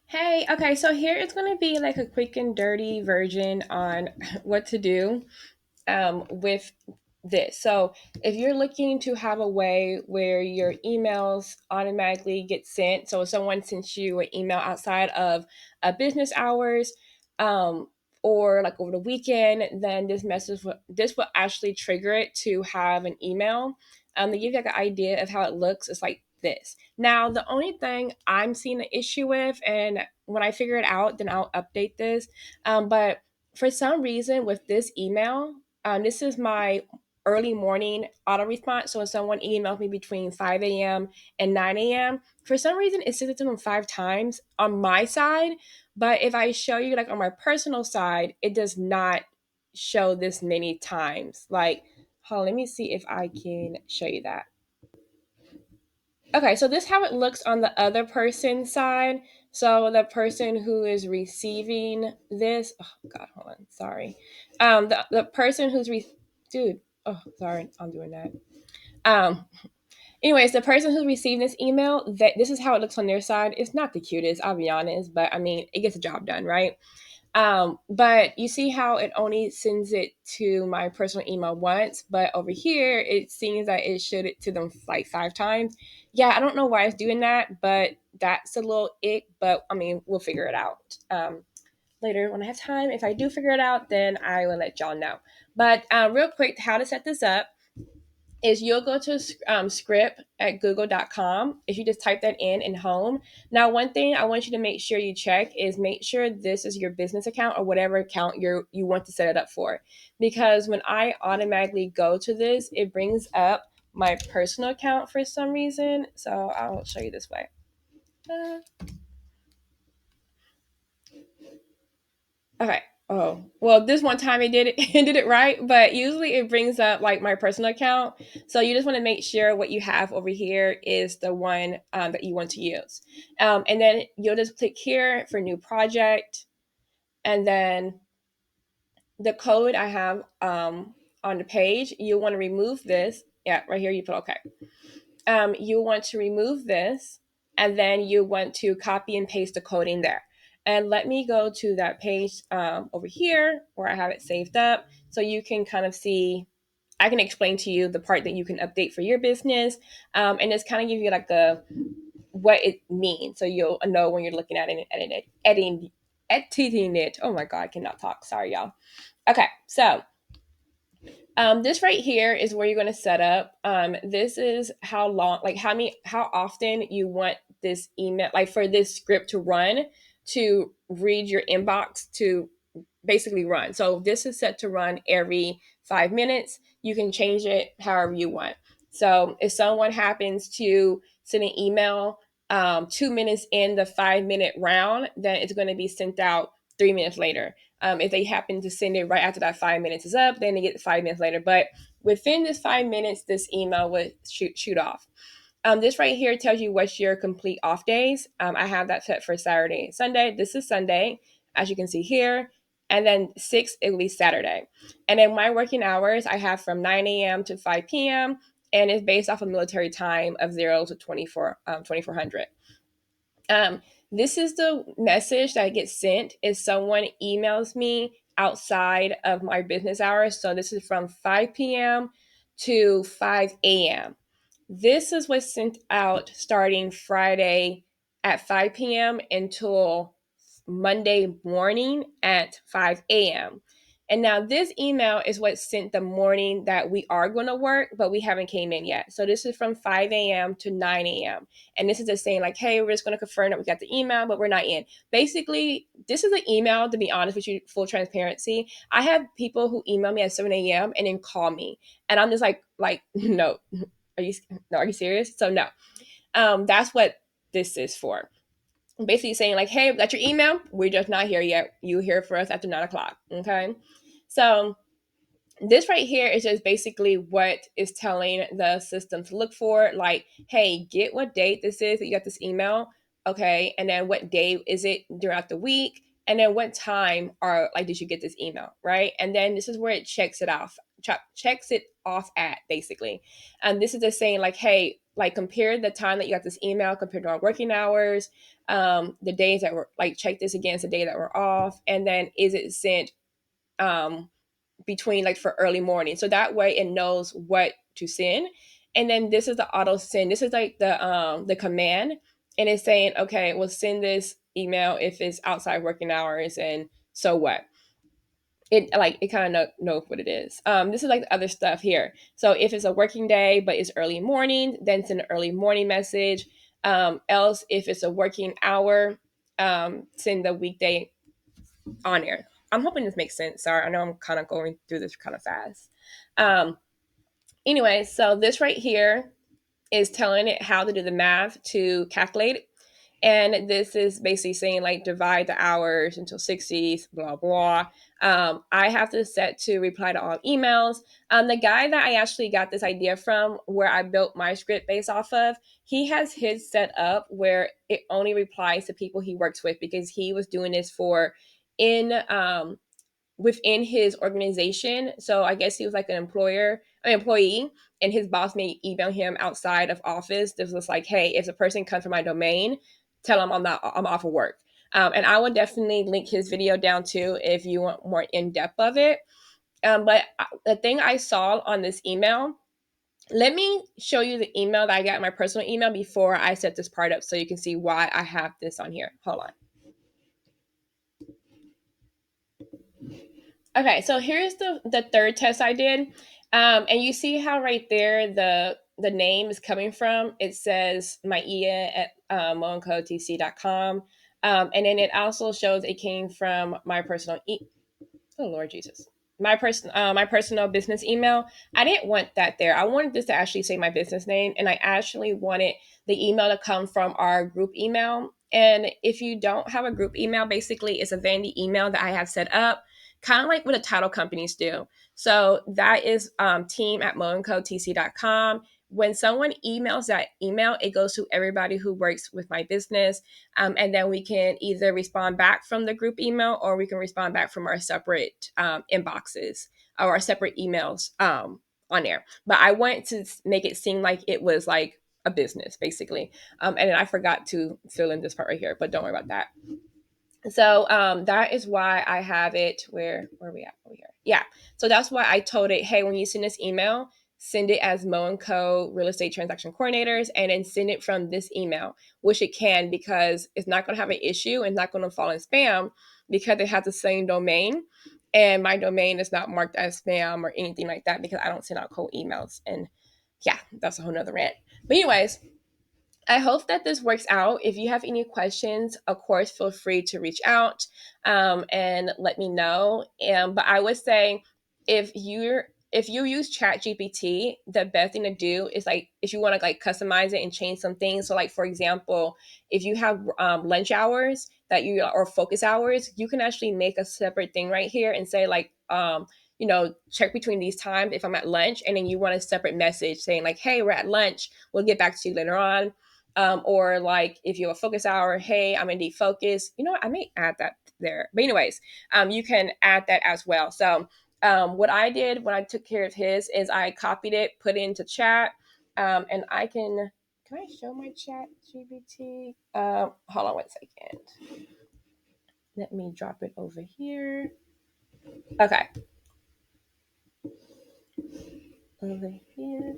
Hey, okay, so here it's going to be like a quick and dirty version on what to do with this. So, if you're looking to have a way where your emails automatically get sent, so if someone sends you an email outside of business hours, um, or like over the weekend, then this will actually trigger it to have an email. To give you like an idea of how it looks, it's like this. Now, the only thing I'm seeing an issue with, and when I figure it out, then I'll update this. But for some reason, with this email, this is my early morning auto response. So when someone emails me between 5 a.m. and 9 a.m., for some reason it sends it to them 5 times on my side. But if I show you like on my personal side, it does not show this many times. Like, hold on, let me see if I can show you that. Okay, so this is how it looks on the other person's side. So the person who is receiving this, oh God, hold on, sorry. The person dude, oh sorry, I'm doing that. Um, Anyways, the person who's receiving this email, that this is how it looks on their side. It's not the cutest, I'll be honest, but I mean, it gets the job done, right? But you see how it only sends it to my personal email once, but over here it seems that it showed it to them like 5 times. Yeah, I don't know why it's doing that, but that's a little ick. But I mean, we'll figure it out later when I have time. If I do figure it out, then I will let y'all know. But real quick, how to set this up is you'll go to script at google.com. If you just type that in home. Now, one thing I want you to make sure you check is make sure this is your business account or whatever account you want to set it up for. Because when I automatically go to this, it brings up my personal account for some reason. So I'll show you this way. Uh, Okay. Oh, well, this one time it did it, it did it right, but usually it brings up like my personal account. So you just want to make sure what you have over here is the one that you want to use. And then you'll just click here for new project. And then the code I have on the page, you want to remove this. Yeah, right here you put okay. You want to remove this, and then you want to copy and paste the code in there. And let me go to that page over here where I have it saved up so you can kind of see. I can explain to you the part that you can update for your business, and just kind of give you like a what it means, so you'll know when you're looking at it, editing it. Oh my god, I cannot talk. Sorry, y'all. Okay, so this right here is where you're going to set up. This is how long, like how often you want this email, like for this script to run, to read your inbox to basically run. So this is set to run every 5 minutes. You can change it however you want. So if someone happens to send an email 2 minutes in the 5 minute round, then it's going to be sent out 3 minutes later. If they happen to send it right after that 5 minutes is up, then they get 5 minutes later. But within this 5 minutes, this email would shoot off. This right here tells you what's your complete off days. I have that set for Saturday and Sunday. This is Sunday, as you can see here. And then 6, it will be Saturday. And then my working hours, I have from 9 a.m. to 5 p.m. And it's based off of military time of 0 to 2400. This is the message that gets sent if someone emails me outside of my business hours. So this is from 5 p.m. to 5 a.m. This is what's sent out starting Friday at 5 p.m. until Monday morning at 5 a.m. And now this email is what's sent the morning that we are going to work, but we haven't came in yet. So this is from 5 a.m. to 9 a.m. And this is just saying like, hey, we're just going to confirm that we got the email, but we're not in. Basically, this is an email, to be honest with you, full transparency. I have people who email me at 7 a.m. and then call me. And I'm just like, no, are you no, are you serious? So no. That's what this is for. Basically saying like, hey, that's your email. We're just not here yet. You hear for us after 9 o'clock. Okay. So this right here is just basically what is telling the system to look for. Like, hey, get what date this is that you got this email. Okay. And then what day is it throughout the week? And then what time are like did you get this email? Right. And then this is where it checks it off, checks it off at basically. And this is just saying like, hey, like compare the time that you got this email compared to our working hours, the days that were like check this against the day that we're off, and then is it sent um, between like for early morning. So that way it knows what to send. And then this is the auto send. This is like the command, and it's saying, okay, we'll send this email if it's outside working hours, and so what. It like it kind of knows what it is. This is like the other stuff here. So if it's a working day but it's early morning, then send an early morning message. Else, if it's a working hour, send the weekday on air. I'm hoping this makes sense. Sorry, I know I'm kind of going through this kind of fast. Um, anyway, so this right here is telling it how to do the math to calculate it. And this is basically saying like divide the hours into 60, blah, blah. I have to set to reply to all emails. The guy that I actually got this idea from, where I built my script based off of, he has his set up where it only replies to people he works with, because he was doing this for in within his organization. So I guess he was like an employee, and his boss may email him outside of office. This was like, hey, if a person comes from my domain, tell him I'm off of work. And I will definitely link his video down too if you want more in depth of it. But the thing I saw on this email, let me show you the email that I got in my personal email before I set this part up, so you can see why I have this on here. Hold on. Okay, so here's the third test I did, and you see how right there the name is coming from. It says Maia at moencotc.com, and then it also shows it came from my personal oh Lord Jesus, my personal business email. I didn't want that there. I wanted this to actually say my business name, and I actually wanted the email to come from our group email. And if you don't have a group email, basically it's a vanity email that I have set up, kind of like what the title companies do. So that is team at moencotc.com. When someone emails that email, it goes to everybody who works with my business, and then we can either respond back from the group email, or we can respond back from our separate inboxes or our separate emails on there. But I wanted to make it seem like it was like a business, basically. And then I forgot to fill in this part right here, but don't worry about that. So that is why I have it where are we at over here? Yeah. So that's why I told it, hey, when you send this email, send it as Mo and Co. Real Estate Transaction Coordinators, and then send it from this email, which it can, because it's not going to have an issue and not going to fall in spam, because it has the same domain. And my domain is not marked as spam or anything like that, because I don't send out cold emails. And yeah, that's a whole nother rant. But anyways, I hope that this works out. If you have any questions, of course, feel free to reach out and let me know. But I would say if you use Chat GPT, the best thing to do is like if you want to like customize it and change some things. So like for example, if you have lunch hours that you or focus hours, you can actually make a separate thing right here and say like check between these times if I'm at lunch, and then you want a separate message saying like, hey, we're at lunch. We'll get back to you later on. Or like if you have a focus hour, hey, I'm in deep focus. You know what? I may add that there. But anyways, you can add that as well. So what I did when I took care of his is I copied it, put it into chat, and can I show my chat GPT? Hold on one second. Let me drop it over here. Okay. Over here.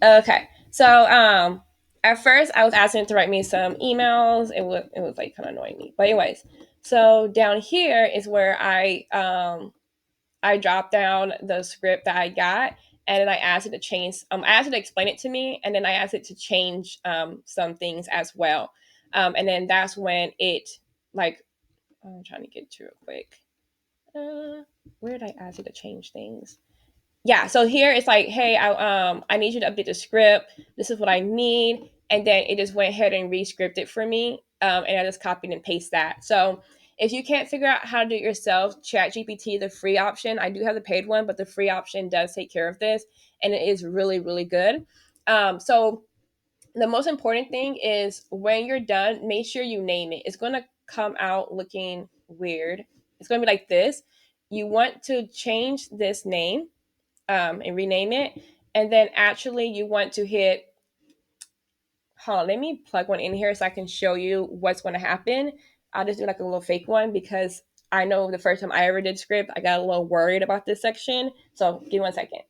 Okay. So at first I was asking it to write me some emails. It was like kind of annoying me. But anyways, so down here is where I dropped down the script that I got, and then I asked it to change. I asked it to explain it to me, and then I asked it to change some things as well. And then that's when it like I'm trying to get to it quick. Where did I ask it to change things? Yeah, so here it's like, hey, I need you to update the script. This is what I need, and then it just went ahead and re-scripted for me, and I just copied and paste that. So if you can't figure out how to do it yourself, ChatGPT, the free option. I do have the paid one, but the free option does take care of this, and it is really really good. So the most important thing is when you're done, make sure you name it. It's going to come out looking weird. It's going to be like this. You want to change this name and rename it. And then actually you want to hit hold on, let me plug one in here so I can show you what's going to happen. I'll just do like a little fake one because I know the first time I ever did script, I got a little worried about this section. So give me 1 second.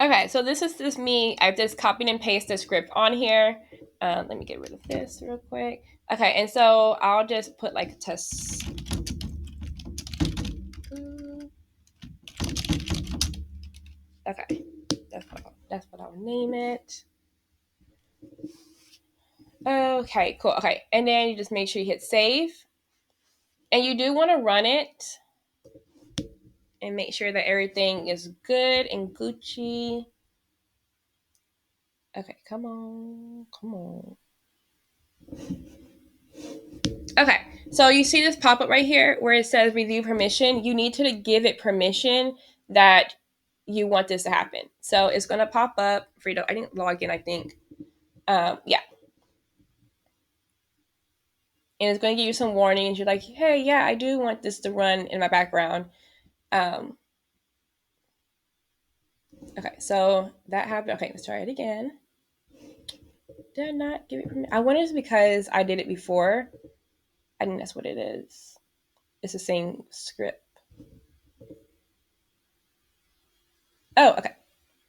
Okay, so this is just me. I've just copied and pasted the script on here. Let me get rid of this real quick. Okay, and so I'll just put like test. Okay, that's what I'll name it. Okay, cool. Okay, and then you just make sure you hit save, and you do want to run it and make sure that everything is good and Gucci. Okay, come on, come on. Okay, so you see this pop up right here where it says review permission. You need to give it permission that you want this to happen. So it's going to pop up. Frito, I didn't log in, I think. Yeah. And it's going to give you some warnings. You're like, hey, yeah, I do want this to run in my background. Um, okay, so that happened. Okay, let's try it again. Did I not give it permission? I wonder if it's because I did it before. I think that's what it is. It's the same script. Oh, okay.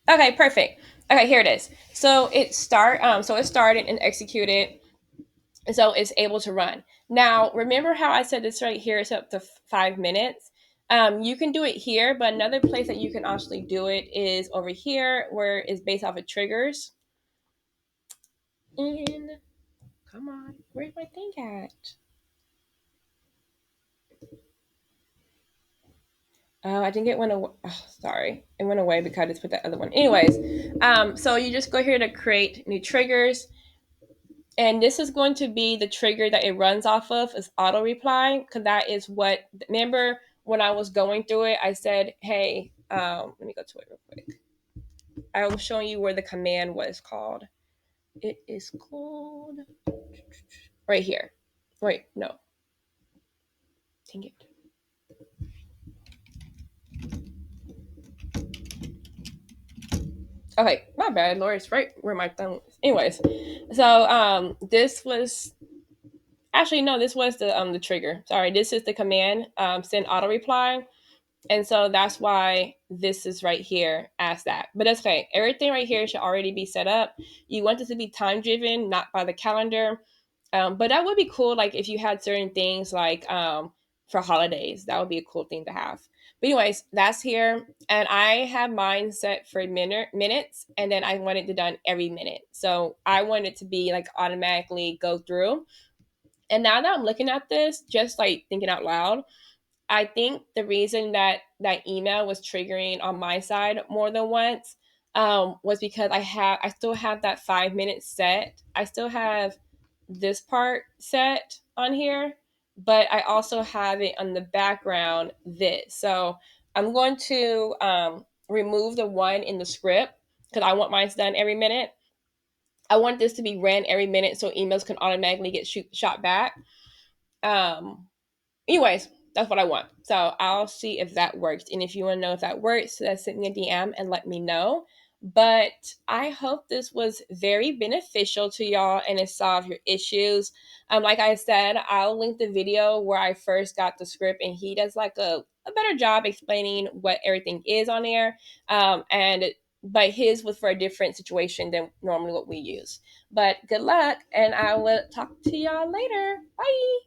Okay, perfect. Okay, here it is. So it started and executed, and so it's able to run. Now, remember how I said this right here is up to 5 minutes? You can do it here, but another place that you can actually do it is over here, where it's based off of triggers. And come on, where's my thing at? Oh, I think it went away. Oh, sorry, it went away because I just put that other one. Anyways, so you just go here to create new triggers, and this is going to be the trigger that it runs off of is auto reply because that is what. Remember when I was going through it, I said, "Hey, let me go to it real quick." I was showing you where the command was called. It is called right here. Wait, no, dang it. Okay, my bad, Lori. It's right where my thumb is. Anyways, so this was actually no, this was the trigger. Sorry, this is the command send auto reply, and so that's why this is right here as that. But that's okay. Everything right here should already be set up. You want this to be time driven, not by the calendar. But that would be cool, like if you had certain things like for holidays, that would be a cool thing to have. But anyways, that's here, and I have mine set for minutes, and then I want it to done every minute. So I want it to be like automatically go through. And now that I'm looking at this, just like thinking out loud, I think the reason that that email was triggering on my side more than once was because I still have that 5 minutes set. I still have this part set on here, but I also have it on the background this. So I'm going to remove the one in the script because I want mine done every minute. I want this to be ran every minute so emails can automatically get shot back. Um, Anyways, that's what I want. So I'll see if that works. And if you want to know if that works, send me a DM and let me know. But I hope this was very beneficial to y'all and it solved your issues. Like I said, I'll link the video where I first got the script and he does like a better job explaining what everything is on there. But his was for a different situation than normally what we use. But good luck, and I will talk to y'all later. Bye.